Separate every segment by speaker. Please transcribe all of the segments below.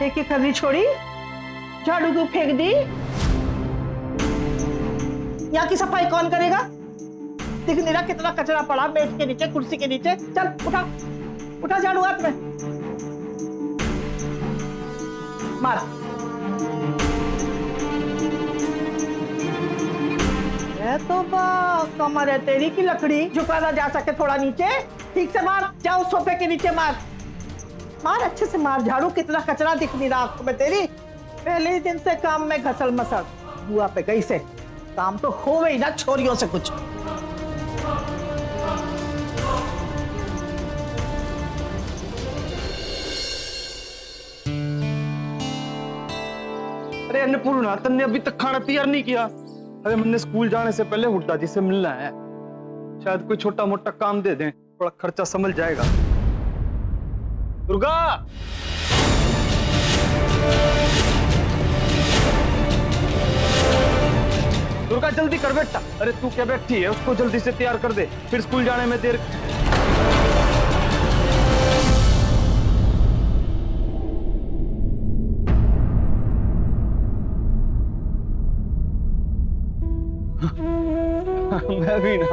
Speaker 1: एक एक करनी छोड़ी, झाड़ू क्यों फेंक दी? यहाँ की सफाई कौन करेगा? दिख नहीं रहा कितना कचरा पड़ा मेज के नीचे, कुर्सी के नीचे। चल उठा, उठा झाड़ू हाथ में, मार। ये तो कमर है तेरी की लकड़ी, झुका ना जा सके थोड़ा नीचे। ठीक से मार, जाओ सोफे के नीचे मार, मार अच्छे से मार झाड़ू। कितना कचरा दिख नहीं रहा आंखों में तेरी। पहले ही दिन से काम में घसल मसल, बुआ पे गई से काम तो हो गई ना छोरियों से कुछ।
Speaker 2: अरे अन्नपूर्णा, तन्ने अभी तक खाना तैयार नहीं किया? अरे मैंने स्कूल जाने से पहले हुड्डा जी से मिलना है, शायद कोई छोटा मोटा काम दे दें, थोड़ा खर्चा संभल जाएगा। दुर्गा, दुर्गा जल्दी कर बेटा। अरे तू क्या बैठी है, उसको जल्दी से तैयार कर दे, फिर स्कूल जाने में देर। मैं भी ना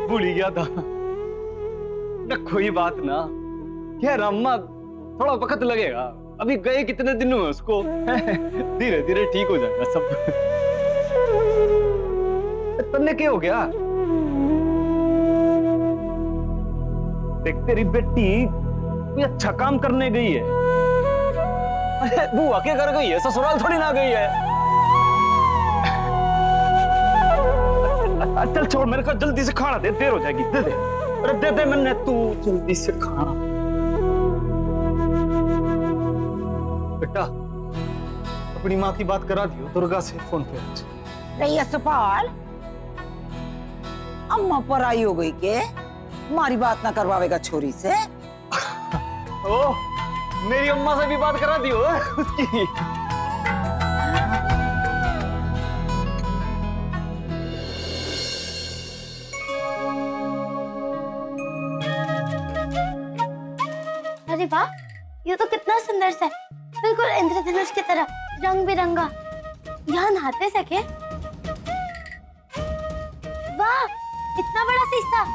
Speaker 2: भूल ही गया था ना। कोई बात ना, क्या रामा, थोड़ा वक्त लगेगा, अभी गए कितने दिन हुए उसको। धीरे धीरे ठीक हो जाएगा सब। तन्ने क्या हो गया? देख तेरी बेटी कोई अच्छा काम करने गई है। अरे बुआ के घर गई है, ससुराल थोड़ी ना गई है। चल छोड़, मेरे को जल्दी से खाना दे, देर हो जाएगी। दे दे, अरे दे दे मैंने, तू जल्दी से खाना। बेटा अपनी माँ की बात करा दियो दुर्गा से फोन पे।
Speaker 3: रही सुपाल, अम्मा पर आई हो गई के हमारी बात ना करवावेगा छोरी से।
Speaker 2: ओ मेरी अम्मा से भी बात करा दियो उसकी।
Speaker 4: अरे वाह, ये तो कितना सुंदर सा है, बिल्कुल इंद्रधनुष की तरह रंग बिरंगा। यहाँ नहाते सके? वाह, इतना बड़ा शीशा।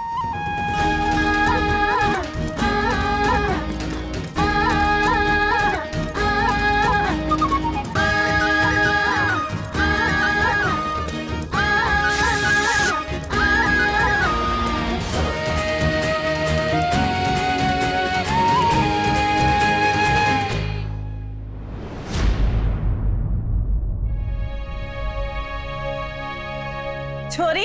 Speaker 3: छोरी,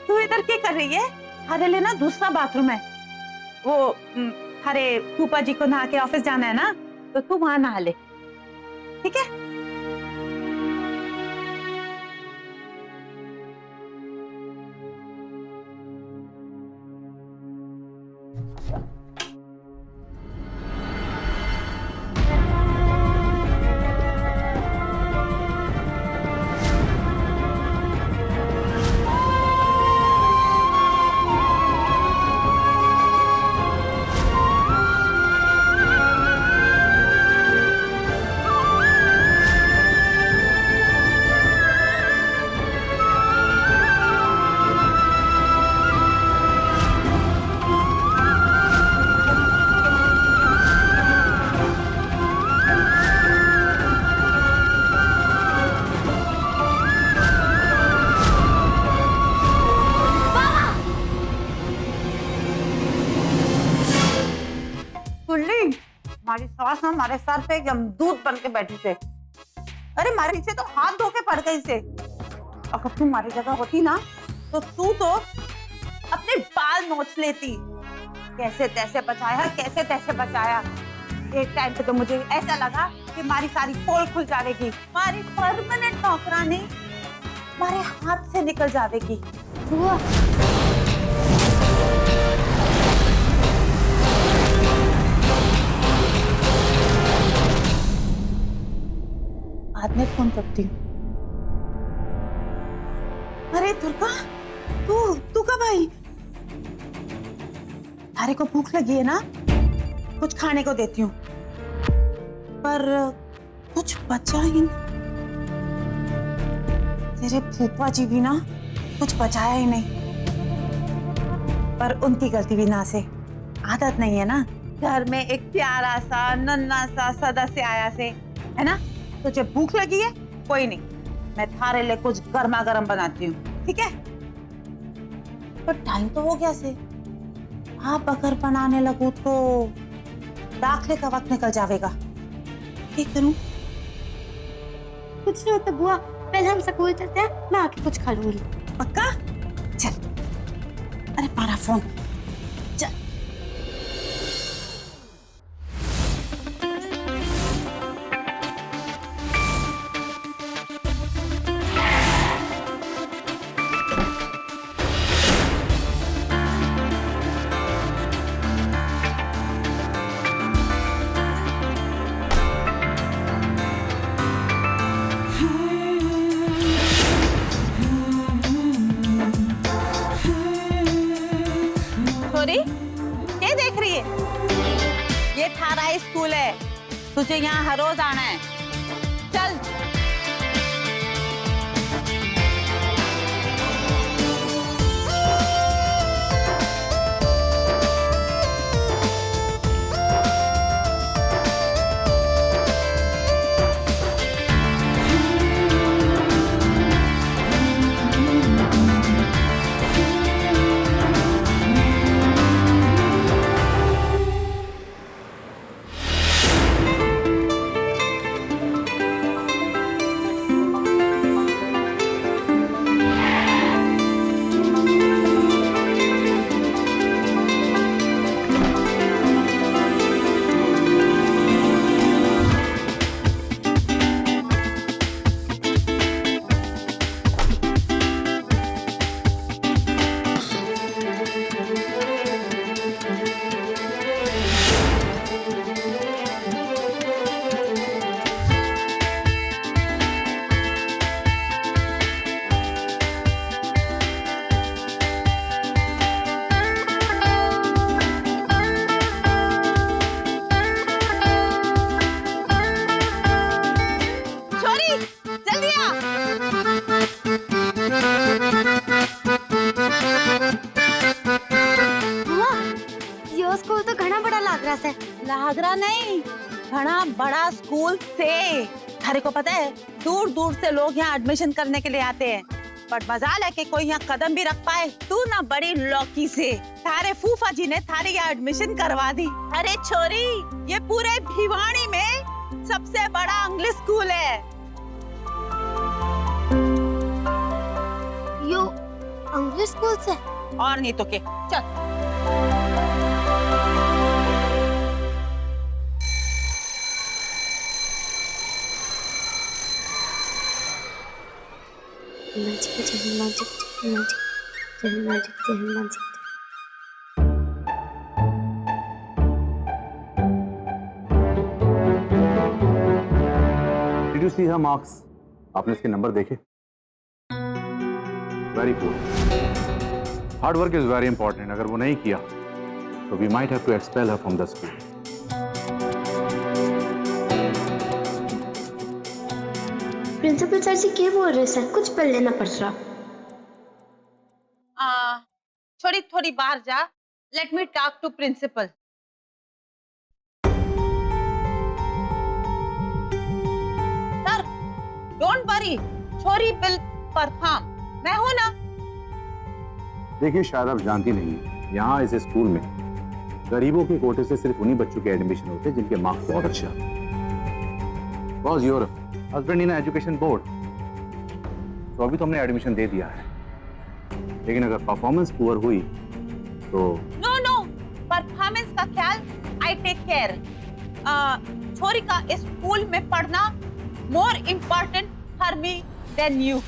Speaker 3: तू इधर क्या कर रही है? हरे लेना दूसरा बाथरूम है वो। हरे फूफा जी को नहा के ऑफिस जाना है ना, तो तू वहां नहा ले, ठीक है? हमारी सास ना हमारे सर पे यमदूत बन के बैठी से। अरे हमारे पीछे तो हाथ धो के पड़ गई से। अगर तू हमारी जगह होती ना, तो तू तो अपने बाल नोच लेती। कैसे तैसे बचाया, कैसे तैसे बचाया। एक टाइम पे तो मुझे ऐसा लगा कि हमारी सारी पोल खुल जाएगी, हमारी परमानेंट नौकरानी हमारे हाथ से निकल जाएगी। बाद में फोन करती हूँ। अरे दुर्गा, तू कब आई? थारे को भूख लगी है ना, कुछ खाने को देती हूँ। पर कुछ बचा ही नहीं। तेरे फूफा जी भी ना कुछ बचाया ही नहीं। पर उनकी गलती भी ना से, आदत नहीं है ना घर में एक प्यारा सा नन्हा सा सदस्य आया से, है ना। तुझे भूख लगी है, कोई नहीं, मैं थारे लिए कुछ गर्मा गर्म बनाती हूँ, ठीक है। पर टाइम तो हो गया से, आप अगर बनाने लगो तो दाखिले का वक्त निकल जाएगा। क्या करूं?
Speaker 4: कुछ नहीं होता बुआ, पहले हम स्कूल चलते हैं, मैं आके कुछ खा लूंगी।
Speaker 3: पक्का? चल। अरे पारा फोन। चल। छोरी, क्या देख रही है? ये थारा स्कूल है, तुझे यहाँ हर रोज आना है। चल। लागरा नहीं, घना बड़ा स्कूल से। थारे को पता है, दूर दूर से लोग यहाँ एडमिशन करने के लिए आते हैं, पर मजाल है कि कोई यहाँ कदम भी रख पाए। तू ना बड़ी लौकी से, थारे फूफा जी ने थारे यहाँ एडमिशन करवा दी। अरे छोरी, ये पूरे भिवाड़ी में सबसे बड़ा इंग्लिश स्कूल है।
Speaker 4: यो इंग्लिश स्कूल से?
Speaker 3: और नहीं तो के। चल।
Speaker 4: मैजिक जय मैजिक जय मैजिक जय मैजिक जय magic.
Speaker 5: Did you see her marks? आपने इसके नंबर देखे? Very poor. Hard work is very important. अगर वो नहीं किया, तो we might have to expel her from the school.
Speaker 4: Principal sir ji क्या बोल रहे सर? कुछ पढ़ लेना पड़ रहा।
Speaker 3: छोड़ी थोड़ी बाहर जा। Let me talk to principal. Sir, don't worry, छोरी विल परफॉर्म। मैं हूं ना।
Speaker 5: देखिए, शायद आप जानती नहीं, यहाँ इस स्कूल में गरीबों के कोटे से सिर्फ उन्हीं बच्चों के एडमिशन होते हैं जिनके मार्क्स बहुत अच्छे आते हैं। Because your husband in education board, तो अभी तो हमने एडमिशन दे दिया है, लेकिन अगर परफॉर्मेंस पुअर हुई तो
Speaker 3: नो नो, परफॉर्मेंस का ख्याल आई टेक केयर। छोरी का स्कूल में पढ़ना more important for me than you.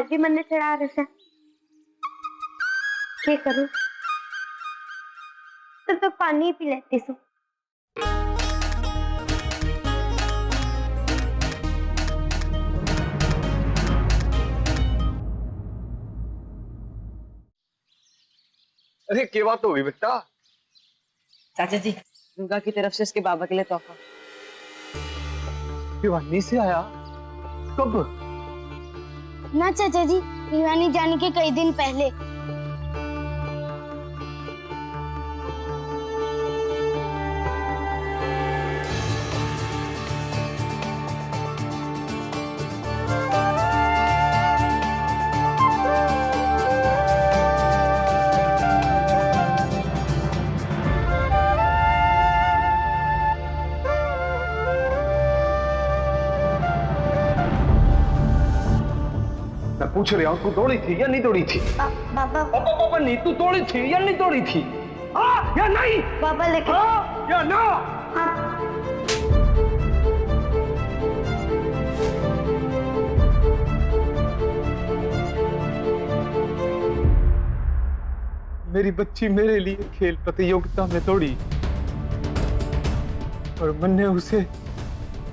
Speaker 4: आज भी मन चढ़ा रहे क्या करूं? तो पानी ही पी लेती हूँ।
Speaker 2: अरे क्या बात हो गई बेटा?
Speaker 6: चाचा जी, दुर्गा की तरफ से उसके बाबा के लिए तोहफा।
Speaker 2: भिवानी से आया? कब?
Speaker 4: ना चाचा जी, भिवानी जाने के कई दिन पहले।
Speaker 2: मैं पूछ रहा हूँ, तू दौड़ी थी या नहीं दौड़ी थी?
Speaker 4: बाबा
Speaker 2: पापा नहीं, तू दौड़ी थी या नहीं दौड़ी थी? हाँ या नहीं?
Speaker 4: बाबा लेकिन
Speaker 2: हाँ या ना? मेरी बच्ची मेरे लिए खेल प्रतियोगिता में दौड़ी और मैंने उसे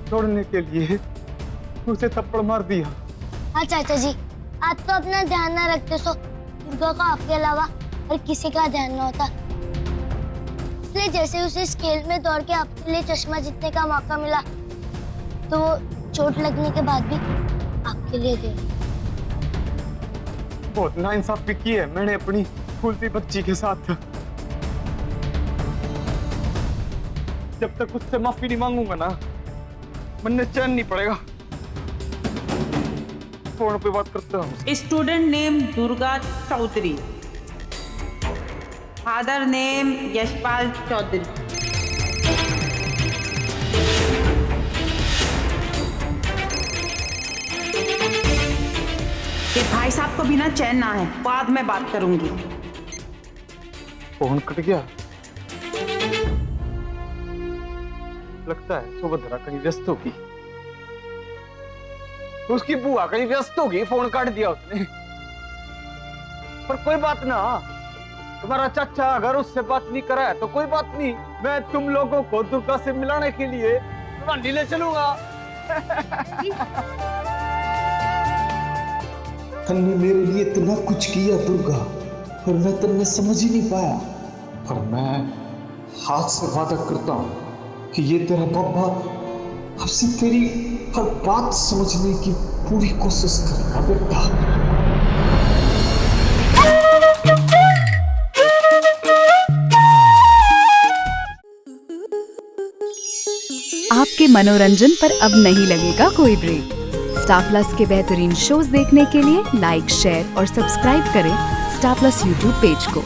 Speaker 2: दौड़ने के लिए उसे थप्पड़ मार दिया।
Speaker 4: हाँ चाचा जी, आप तो अपना ध्यान ना रखते सो दुर्गा का आपके अलावा और किसी का ध्यान न होता, इसलिए जैसे उसे स्केल में दौड़ के आपके लिए चश्मा जीतने का मौका मिला तो वो चोट लगने के बाद भी आपके लिए दे।
Speaker 2: बहुत नाइंसाफी की है मैंने अपनी फूलती बच्ची के साथ। जब तक उससे माफी नहीं मांगूंगा ना, मन चैन नहीं पड़ेगा। फोन पे बात करता हूँ।
Speaker 3: Student name Durga Chaudhary, father name Yashpal Chaudhary. ये भाई साहब को भी ना चैन ना है, बाद में बात करूंगी।
Speaker 2: फोन कट गया। लगता है सुभद्रा कहीं व्यस्त होगी, उसकी बुआ कहीं व्यस्त होगी, फोन काट दिया उसने। पर कोई बात ना, तुम्हारा चाचा अगर उससे बात नहीं करा है तो कोई बात नहीं, मैं तुम लोगों को दुर्गा से मिलाने के लिए भिवानी ले चलूंगा।
Speaker 7: तन्ने मेरे लिए इतना कुछ किया दुर्गा, पर मैं तन्ने समझ ही नहीं पाया। पर मैं हाथ से वादा करता हूँ कि ये तेरा पापा अब से तेरी हर बात समझने की पूरी कोशिश करेगा बेटा।
Speaker 8: आपके मनोरंजन पर अब नहीं लगेगा कोई ब्रेक। स्टार प्लस के बेहतरीन शोज देखने के लिए लाइक, शेयर और सब्सक्राइब करें स्टार प्लस यूट्यूब पेज को।